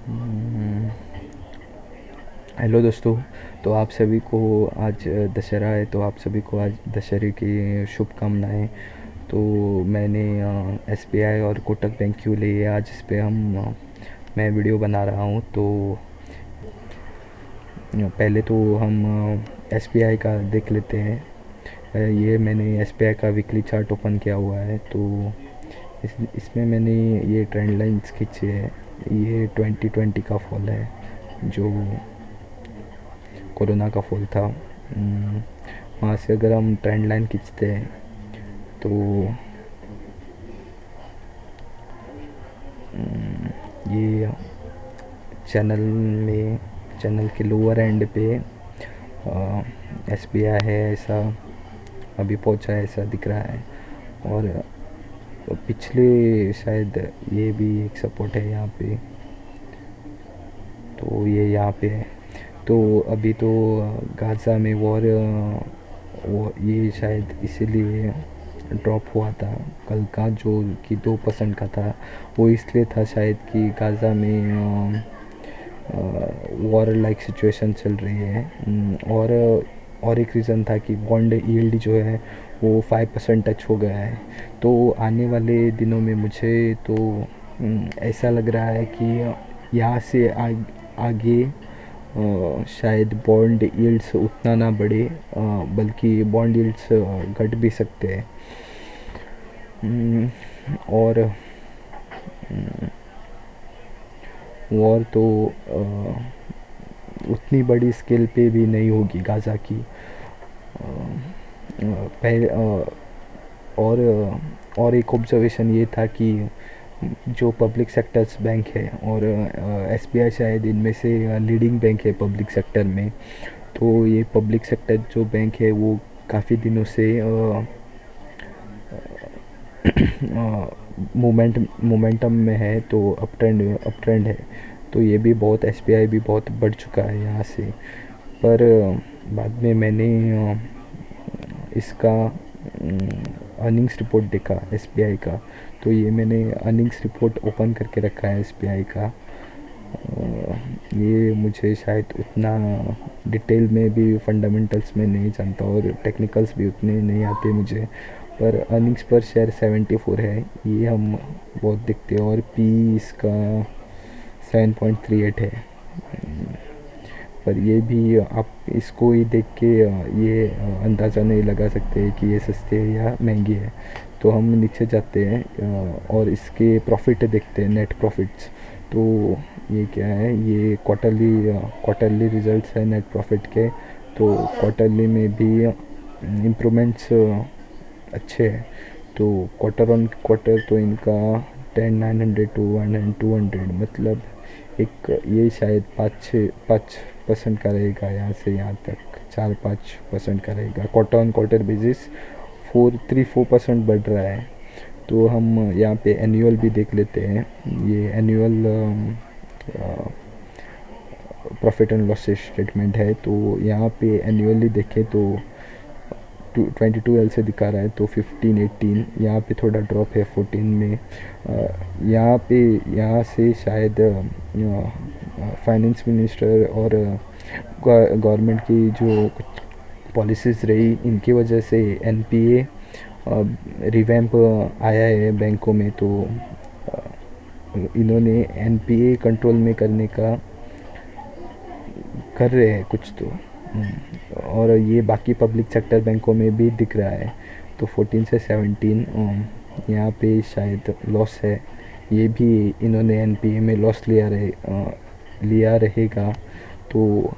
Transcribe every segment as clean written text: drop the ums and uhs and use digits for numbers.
हम्म, hello दोस्तों। तो आप सभी को आज दशहरा है, तो आप सभी को आज दशहरे की शुभकामनाएं। तो मैंने एसबीआई और कोटक बैंक क्यों लिए आज इस पे मैं वीडियो बना रहा हूँ। तो पहले तो हम एसबीआई का देख लेते हैं। ये मैंने एसबीआई का वीकली चार्ट ओपन किया हुआ है। तो इसमें मैंने ये ट्रेंड लाइन्स खींची है। ये 2020 का फॉल है, जो कोरोना का फॉल था। वहाँ से अगर हम ट्रेंड लाइन खींचते हैं तो ये चैनल के लोअर एंड पे एस बी आई है, ऐसा अभी पहुंचा है, ऐसा दिख रहा है। और पिछले शायद ये भी एक सपोर्ट है यहाँ पे, तो ये यहाँ पे है। तो अभी तो गाज़ा में वॉर, वो ये शायद इसीलिए ड्रॉप हुआ था कल का, जो कि 2% का था। वो इसलिए था शायद कि गाज़ा में वॉर लाइक सिचुएशन चल रही है। और एक रीज़न था कि बॉन्ड यील्ड जो है वो 5% टच हो गया है। तो आने वाले दिनों में मुझे तो ऐसा लग रहा है कि यहाँ से आगे शायद बॉन्ड यील्ड्स उतना ना बढ़े, बल्कि बॉन्ड यील्ड्स घट भी सकते हैं। और वॉर तो उतनी बड़ी स्केल पे भी नहीं होगी गाज़ा की। पहले और एक ऑब्जर्वेशन ये था कि जो पब्लिक सेक्टर्स बैंक है और एसबीआई शायद इनमें से लीडिंग बैंक है पब्लिक सेक्टर में। तो ये पब्लिक सेक्टर जो बैंक है वो काफ़ी दिनों से मोमेंटम में है, तो अप ट्रेंड है। तो ये भी बहुत एसबीआई भी बहुत बढ़ चुका है यहाँ से। पर बाद में मैंने इसका अर्निंग्स रिपोर्ट देखा एसबीआई का। तो ये मैंने अर्निंग्स रिपोर्ट ओपन करके रखा है एसबीआई का। ये मुझे शायद उतना डिटेल में भी फंडामेंटल्स में नहीं जानता और टेक्निकल्स भी उतने नहीं आते मुझे। पर अर्निंग्स पर शेयर 74 है, ये हम बहुत दिखते हैं। और पी इसका 7.38 है। पर ये भी आप इसको ही देख के ये अंदाज़ा नहीं लगा सकते कि ये सस्ते है या महंगी है। तो हम नीचे जाते हैं और इसके प्रॉफिट देखते हैं, नेट प्रॉफिट्स। तो ये क्या है, ये क्वार्टरली रिजल्ट्स है नेट प्रॉफिट के। तो क्वार्टरली में भी इम्प्रूवमेंट्स अच्छे हैं। तो क्वार्टर ऑन क्वार्टर तो इनका 10, 900 टू 200, मतलब एक ये शायद 5% का रहेगा, यहाँ से यहाँ तक 4-5% का रहेगा। क्वार्टर ऑन क्वार्टर बेसिस 4-4% बढ़ रहा है। तो हम यहाँ पे एनुअल भी देख लेते हैं। ये annual profit and loss statement है। तो यहाँ पे एनुअली देखें तो 22L से दिखा रहा है, तो 15-18 यहाँ पे थोड़ा ड्रॉप है 14 में। यहाँ से शायद फाइनेंस मिनिस्टर और गवर्नमेंट की जो पॉलिसीज़ रही, इनकी वजह से एनपीए रिवैम्प आया है बैंकों में। तो इन्होंने एनपीए कंट्रोल में करने का कर रहे हैं कुछ तो। और ये बाकी पब्लिक सेक्टर बैंकों में भी दिख रहा है। तो 14 से 17 यहाँ पे शायद लॉस है। ये भी इन्होंने एनपीए में लॉस लिया रहेगा। तो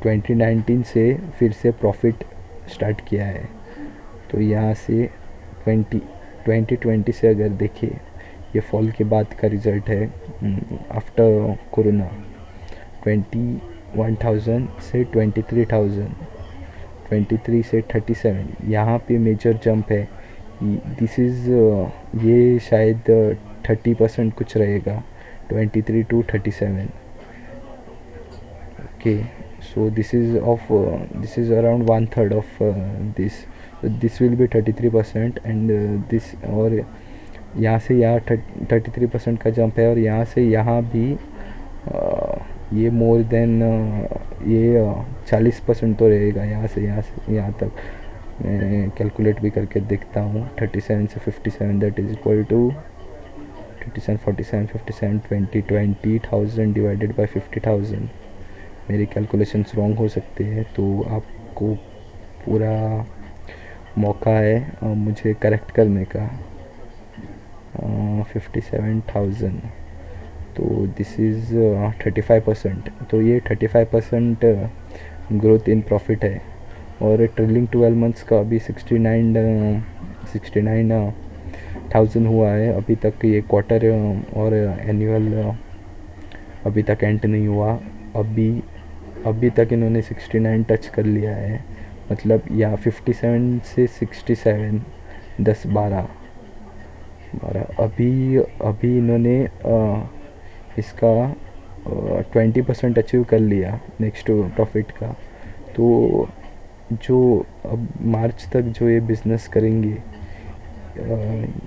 2019 से फिर से प्रॉफिट स्टार्ट किया है। तो यहाँ से 2020 से अगर देखें, ये फॉल के बाद का रिज़ल्ट है आफ्टर कोरोना। 21,000 से 23,000, 23 से 37, यहाँ पे मेजर जंप है। दिस इज़ ये शायद 30% कुछ रहेगा, 23 to 37। Okay, so this is around 1/3 of this. This will be 33% and this. और यहाँ से यहाँ 33% का जंप है, और यहाँ से यहाँ भी ये मोर देन ये 40% तो रहेगा यहाँ से यहाँ तक। मैं कैलकुलेट भी करके देखता हूँ। 37 से 57 that is equal to 37 47 57 20,000 divided by 50,000। मेरी कैलकुलेशंस रॉन्ग हो सकते हैं, तो आपको पूरा मौका है मुझे करेक्ट करने का। 57,000 तो दिस इज़ 35%। तो ये 35% ग्रोथ इन प्रॉफिट है। और ट्रेलिंग 12 मंथ्स का अभी 69,000 हुआ है अभी तक। ये क्वार्टर और एनुअल अभी तक एंड नहीं हुआ। अभी तक इन्होंने 69 टच कर लिया है, मतलब या 57 से 67 10 12 अभी इन्होंने इसका 20% अचीव कर लिया नेक्स्ट प्रॉफिट का। तो जो अब मार्च तक जो ये बिज़नेस करेंगे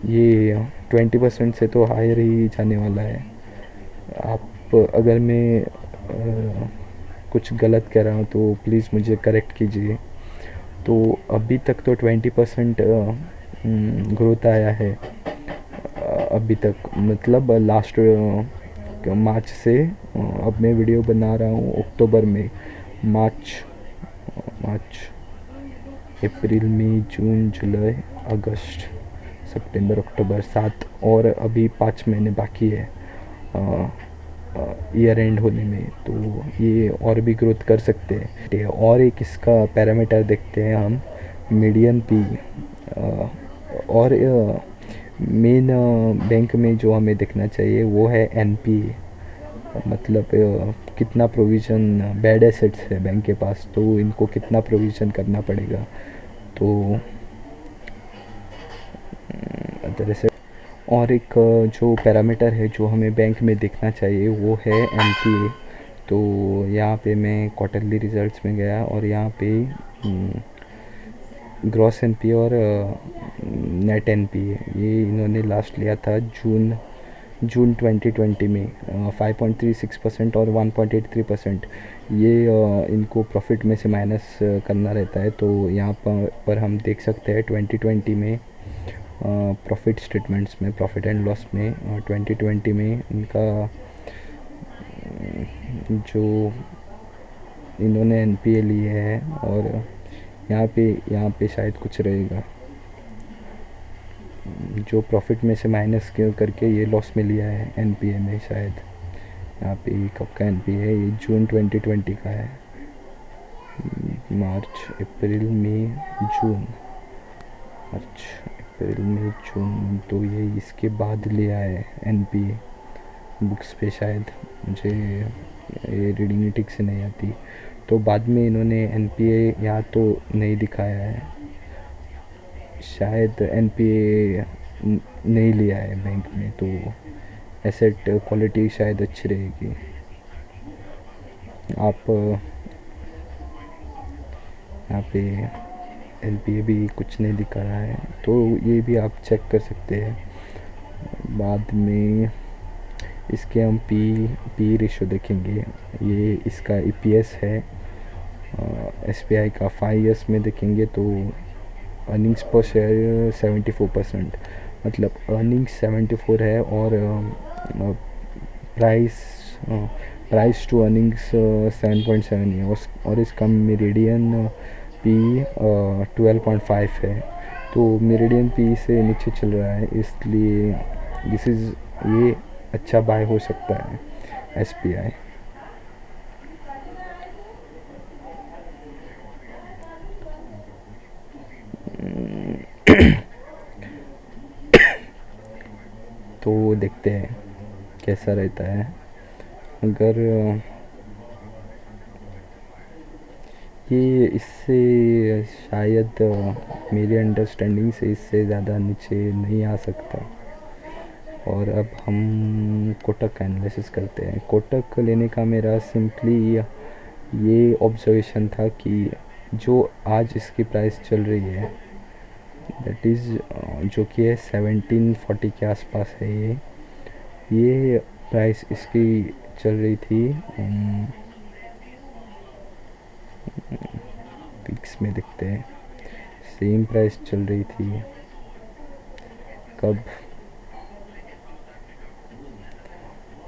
ये 20% से तो हायर ही जाने वाला है। आप अगर मैं कुछ गलत कह रहा हूँ तो प्लीज़ मुझे करेक्ट कीजिए। तो अभी तक तो 20% ग्रोथ आया है अभी तक, मतलब लास्ट मार्च से। अब मैं वीडियो बना रहा हूँ अक्टूबर में। मार्च अप्रैल मई जून जुलाई अगस्त सितंबर अक्टूबर 7 और अभी 5 महीने बाकी है ईयर एंड होने में। तो ये और भी ग्रोथ कर सकते हैं। और एक इसका पैरामीटर देखते हैं हम, मीडियन पी। और मेन बैंक में जो हमें देखना चाहिए वो है एनपीए, मतलब कितना प्रोविज़न बैड एसेट्स है बैंक के पास, तो इनको कितना प्रोविज़न करना पड़ेगा। तो अदर एसेट। और एक जो पैरामीटर है जो हमें बैंक में देखना चाहिए वो है एनपीए। तो यहाँ पे मैं क्वार्टरली रिजल्ट्स में गया और यहाँ पे ग्रॉस एनपीए और नेट एनपीए ये इन्होंने लास्ट लिया था जून 2020 में 5.36% और 1.83%। ये इनको प्रॉफिट में से माइनस करना रहता है। तो यहाँ पर हम देख सकते हैं 2020 में प्रॉफिट स्टेटमेंट्स में, प्रॉफिट एंड लॉस में 2020 में इनका जो इन्होंने एनपीए लिए है। और यहाँ पे शायद कुछ रहेगा जो प्रॉफिट में से माइनस करके ये लॉस में लिया है एनपीए में शायद। यहाँ पे कब का एनपीए है, ये जून 2020 का है। मार्च अप्रैल मई जून, मार्च अप्रैल मई जून, तो ये इसके बाद लिया है एनपीए बुक्स पे शायद। मुझे ये रीडिंग ठीक से नहीं आती। तो बाद में इन्होंने एनपीए यहाँ तो नहीं दिखाया है, शायद एनपीए नहीं लिया है बैंक में। तो एसेट क्वालिटी शायद अच्छी रहेगी। आप यहाँ पे एनपीए भी कुछ नहीं दिखा रहा है, तो ये भी आप चेक कर सकते हैं। बाद में इसके हम पी रेशो देखेंगे। ये इसका ईपीएस है एसबीआई का। 5 ईयर्स में देखेंगे तो अर्निंग्स पर शेयर 74%, मतलब अर्निंग्स 74 है। और प्राइस टू अर्निंग्स 7.7 है। और इसका मेरिडियन पी 12.5 है। तो मेरिडियन पी से नीचे चल रहा है, इसलिए ये अच्छा बाय हो सकता है एसबीआई। तो देखते हैं कैसा रहता है। अगर ये इससे शायद मेरी अंडरस्टैंडिंग से इससे ज़्यादा नीचे नहीं आ सकता। और अब हम कोटक का एनालिसिस करते हैं। कोटक लेने का मेरा सिंपली ये ऑब्जर्वेशन था कि जो आज इसकी प्राइस चल रही है दैट इज़ जो कि है 1740 के आसपास है। ये प्राइस इसकी चल रही थी पिक्स में देखते हैं, सेम प्राइस चल रही थी कब,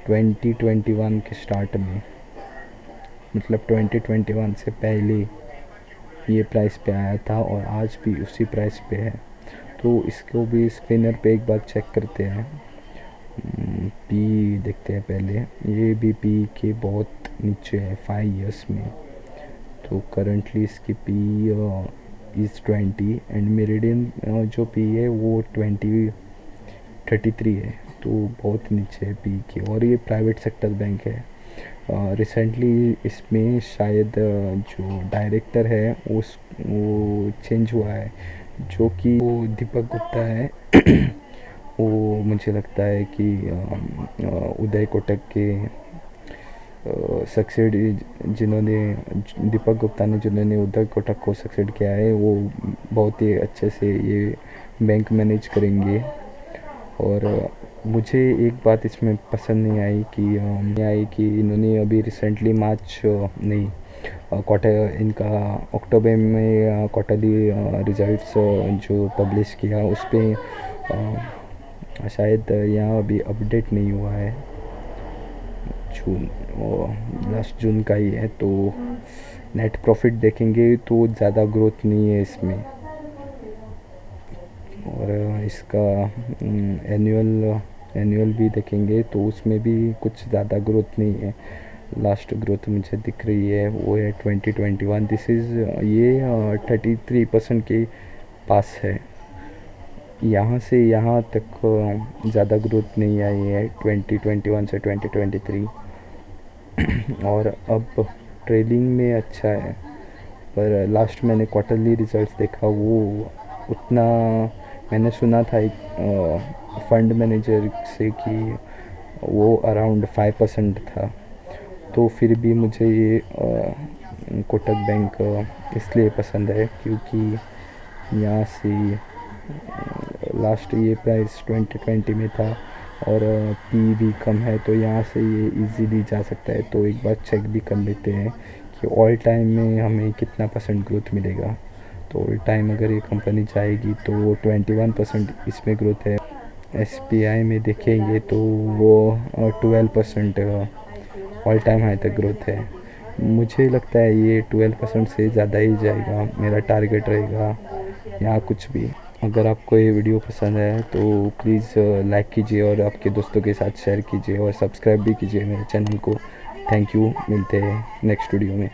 2021 के स्टार्ट में, मतलब 2021 से पहले ये प्राइस पे आया था और आज भी उसी प्राइस पे है। तो इसको भी स्क्रीनर पे एक बार चेक करते हैं। पी देखते हैं पहले, ये भी पी के बहुत नीचे है 5 इयर्स में। तो करंटली इसकी पी इज़ 20 एंड मेरिडियन जो पी है वो 33 है, तो बहुत नीचे है पी की। और ये प्राइवेट सेक्टर बैंक है। रिसेंटली इसमें शायद जो डायरेक्टर है वो चेंज हुआ है, जो कि वो दीपक गुप्ता है। वो मुझे लगता है कि उदय कोटक के सक्सेड जिन्होंने, दीपक गुप्ता ने जिन्होंने उदय कोटक को सक्सेड किया है, वो बहुत ही अच्छे से ये बैंक मैनेज करेंगे। और मुझे एक बात इसमें पसंद नहीं आई कि इन्होंने अभी रिसेंटली मार्च नहीं क्वार्टर इनका अक्टूबर में क्वार्टरली रिजल्ट्स जो पब्लिश किया उस पर शायद यहाँ अभी अपडेट नहीं हुआ है, जून लास्ट जून का ही है। तो नेट प्रॉफिट देखेंगे तो ज़्यादा ग्रोथ नहीं है इसमें। और इसका एनुअल भी देखेंगे तो उसमें भी कुछ ज़्यादा ग्रोथ नहीं है। लास्ट ग्रोथ मुझे दिख रही है वो है 2021, दिस इज़ ये 33% के पास है। यहाँ से यहाँ तक ज़्यादा ग्रोथ नहीं आई है 2021 से 2023। और अब ट्रेलिंग में अच्छा है, पर लास्ट मैंने क्वार्टरली रिजल्ट्स देखा वो उतना, मैंने सुना था एक फंड मैनेजर से कि वो अराउंड 5% था। तो फिर भी मुझे ये कोटक बैंक इसलिए पसंद है क्योंकि यहाँ से लास्ट ये प्राइस 2020 में था और पी भी कम है, तो यहाँ से ये इजीली जा सकता है। तो एक बार चेक भी कर लेते हैं कि ऑल टाइम में हमें कितना परसेंट ग्रोथ मिलेगा। तो ऑल टाइम अगर ये कंपनी जाएगी तो 21% इसमें ग्रोथ है। SBI में देखेंगे तो वो 12% ऑल टाइम हाई तक ग्रोथ है। मुझे लगता है ये 12% से ज़्यादा ही जाएगा, मेरा टारगेट रहेगा यहाँ कुछ भी। अगर आपको ये वीडियो पसंद है तो प्लीज़ लाइक कीजिए और आपके दोस्तों के साथ शेयर कीजिए और सब्सक्राइब भी कीजिए मेरे चैनल को। थैंक यू, मिलते हैं नेक्स्ट वीडियो में।